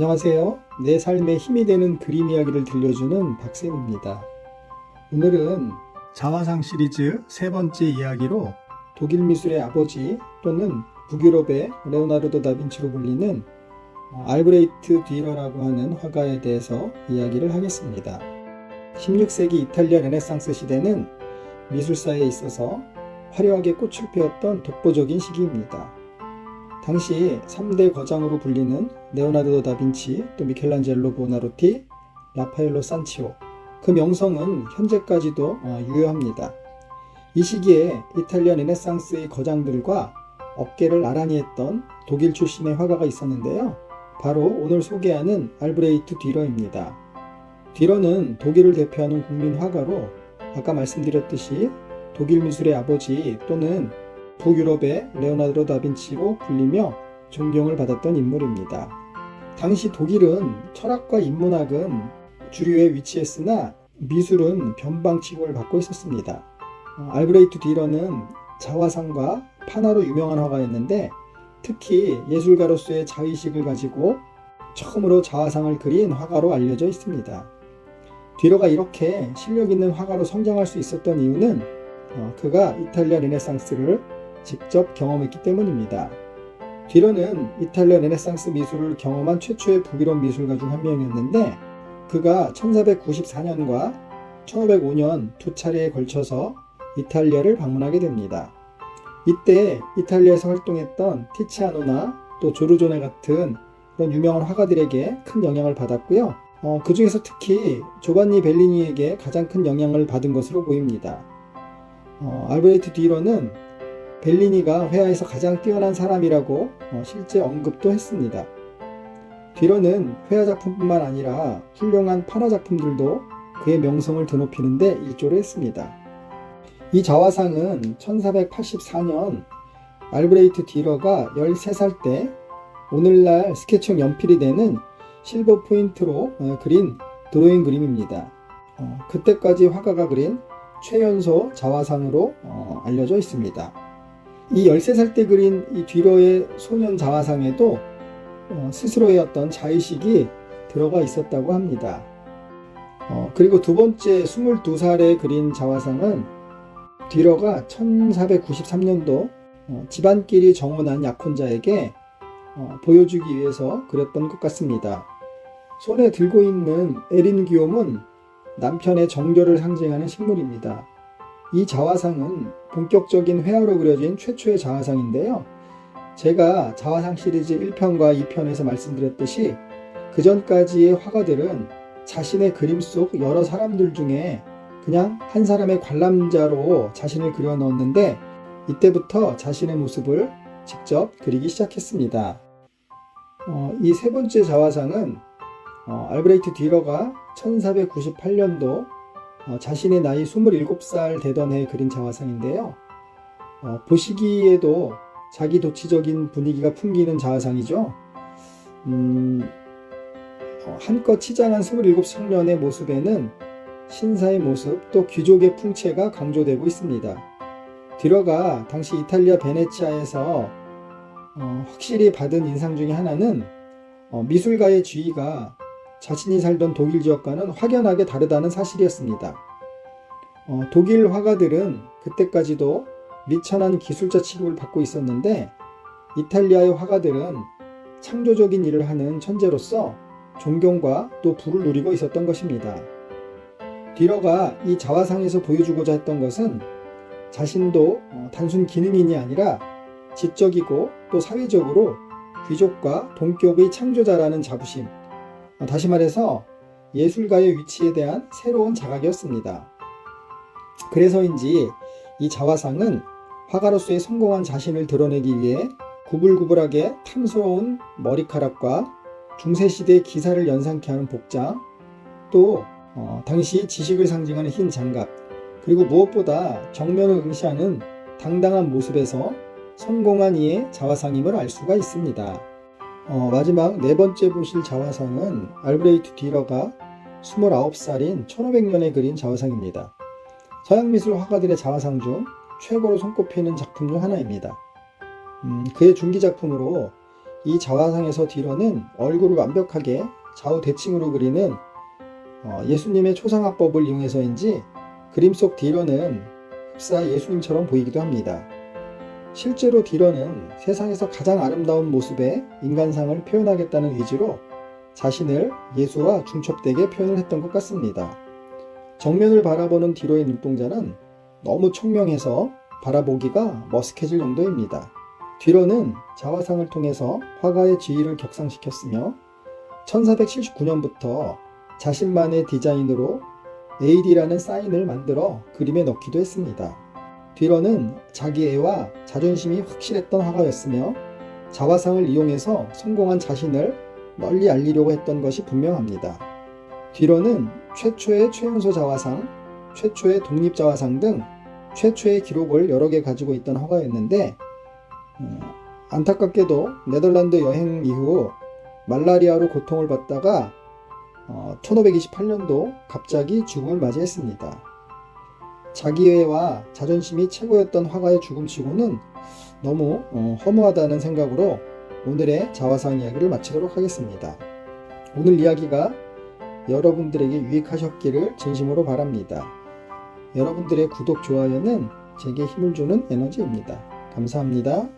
안녕하세요. 내 삶에 힘이 되는 그림 이야기를 들려주는 박쌤입니다. 오늘은 자화상 시리즈 세 번째 이야기로 독일 미술의 아버지 또는 북유럽의 레오나르도 다빈치로 불리는 알브레히트 듀러라고 하는 화가에 대해서 이야기를 하겠습니다. 16세기 이탈리아 르네상스 시대는 미술사에 있어서 화려하게 꽃을 피웠던 독보적인 시기입니다. 당시 3대 거장으로 불리는 레오나르도 다빈치, 또 미켈란젤로 보나로티, 라파엘로 산치오, 그 명성은 현재까지도 유효합니다. 이 시기에 이탈리아 르네상스의 거장들과 어깨를 나란히 했던 독일 출신의 화가가 있었는데요. 바로 오늘 소개하는 알브레히트 듀러입니다. 듀러는 독일을 대표하는 국민 화가로 아까 말씀드렸듯이 독일 미술의 아버지 또는 북유럽의 레오나르도 다빈치로 불리며 존경을 받았던 인물입니다. 당시 독일은 철학과 인문학은 주류에 위치했으나 미술은 변방 취급을 받고 있었습니다. 알브레히트 듀러는 자화상과 판화로 유명한 화가였는데 특히 예술가로서의 자의식을 가지고 처음으로 자화상을 그린 화가로 알려져 있습니다. 듀러가 이렇게 실력 있는 화가로 성장할 수 있었던 이유는 그가 이탈리아 르네상스를 직접 경험했기 때문입니다. 듀러는 이탈리아 르네상스 미술을 경험한 최초의 북유럽 미술가 중 한 명이었는데 그가 1494년과 1505년 두 차례에 걸쳐서 이탈리아를 방문하게 됩니다. 이때 이탈리아에서 활동했던 티치아노나 또 조르조네 같은 그런 유명한 화가들에게 큰 영향을 받았고요. 그 중에서 특히 조반니 벨리니에게 가장 큰 영향을 받은 것으로 보입니다. 알브레히트 듀러는 벨리니가 회화에서 가장 뛰어난 사람이라고 실제 언급도 했습니다. 듀러는 회화 작품뿐만 아니라 훌륭한 판화 작품들도 그의 명성을 드높이는데 일조를 했습니다. 이 자화상은 1484년 알브레히트 듀러가 13살 때 오늘날 스케치용 연필이 되는 실버 포인트로 그린 드로잉 그림입니다. 그때까지 화가가 그린 최연소 자화상으로 알려져 있습니다. 이 13살 때 그린 이 듀러의 소년 자화상에도 스스로의 어떤 자의식이 들어가 있었다고 합니다. 그리고 두 번째 22살에 그린 자화상은 듀러가 1493년도 집안끼리 정혼한 약혼자에게 보여주기 위해서 그렸던 것 같습니다. 손에 들고 있는 에린 기욤은 남편의 정결을 상징하는 식물입니다. 이 자화상은 본격적인 회화로 그려진 최초의 자화상인데요. 제가 자화상 시리즈 1편과 2편에서 말씀드렸듯이 그 전까지의 화가들은 자신의 그림 속 여러 사람들 중에 그냥 한 사람의 관람자로 자신을 그려 넣었는데 이때부터 자신의 모습을 직접 그리기 시작했습니다. 이 세 번째 자화상은 알브레히트 듀러가 1498년도 자신의 나이 27살 되던 해에 그린 자화상인데요. 보시기에도 자기 도취적인 분위기가 풍기는 자화상이죠. 한껏 치장한 27 청년의 모습에는 신사의 모습 또 귀족의 풍채가 강조되고 있습니다. 듀러가 당시 이탈리아 베네치아에서 확실히 받은 인상 중에 하나는 미술가의 지위가 자신이 살던 독일 지역과는 확연하게 다르다는 사실이었습니다. 독일 화가들은 그때까지도 미천한 기술자 취급을 받고 있었는데 이탈리아의 화가들은 창조적인 일을 하는 천재로서 존경과 또 부를 누리고 있었던 것입니다. 듀러가 이 자화상에서 보여주고자 했던 것은 자신도 단순 기능인이 아니라 지적이고 또 사회적으로 귀족과 동격의 창조자라는 자부심, 다시 말해서 예술가의 위치에 대한 새로운 자각이었습니다. 그래서인지 이 자화상은 화가로서의 성공한 자신을 드러내기 위해 구불구불하게 탐스러운 머리카락과 중세시대의 기사를 연상케 하는 복장, 또 당시 지식을 상징하는 흰 장갑, 그리고 무엇보다 정면을 응시하는 당당한 모습에서 성공한 이의 자화상임을 알 수가 있습니다. 마지막 네 번째 보실 자화상은 알브레히트 듀러가 29살인 1500년에 그린 자화상입니다. 서양미술 화가들의 자화상 중 최고로 손꼽히는 작품 중 하나입니다. 그의 중기작품으로 이 자화상에서 뒤로는 얼굴을 완벽하게 좌우 대칭으로 그리는 예수님의 초상화법을 이용해서인지 그림 속 뒤로는 흡사 예수님처럼 보이기도 합니다. 실제로 뒤로는 세상에서 가장 아름다운 모습의 인간상을 표현하겠다는 의지로 자신을 예수와 중첩되게 표현을 했던 것 같습니다. 정면을 바라보는 뒤로의 눈동자는 너무 총명해서 바라보기가 머쓱해질 정도입니다. 뒤로는 자화상을 통해서 화가의 지위를 격상시켰으며 1479년부터 자신만의 디자인으로 AD라는 사인을 만들어 그림에 넣기도 했습니다. 뒤로는 자기애와 자존심이 확실했던 화가였으며 자화상을 이용해서 성공한 자신을 널리 알리려고 했던 것이 분명합니다. 뒤로는 최초의 최연소 자화상, 최초의 독립 자화상 등 최초의 기록을 여러 개 가지고 있던 화가였는데 안타깝게도 네덜란드 여행 이후 말라리아로 고통을 받다가 1528년도 갑자기 죽음을 맞이했습니다. 자기애와 자존심이 최고였던 화가의 죽음치고는 너무 허무하다는 생각으로 오늘의 자화상 이야기를 마치도록 하겠습니다. 오늘 이야기가 여러분들에게 유익하셨기를 진심으로 바랍니다. 여러분들의 구독, 좋아요는 제게 힘을 주는 에너지입니다. 감사합니다.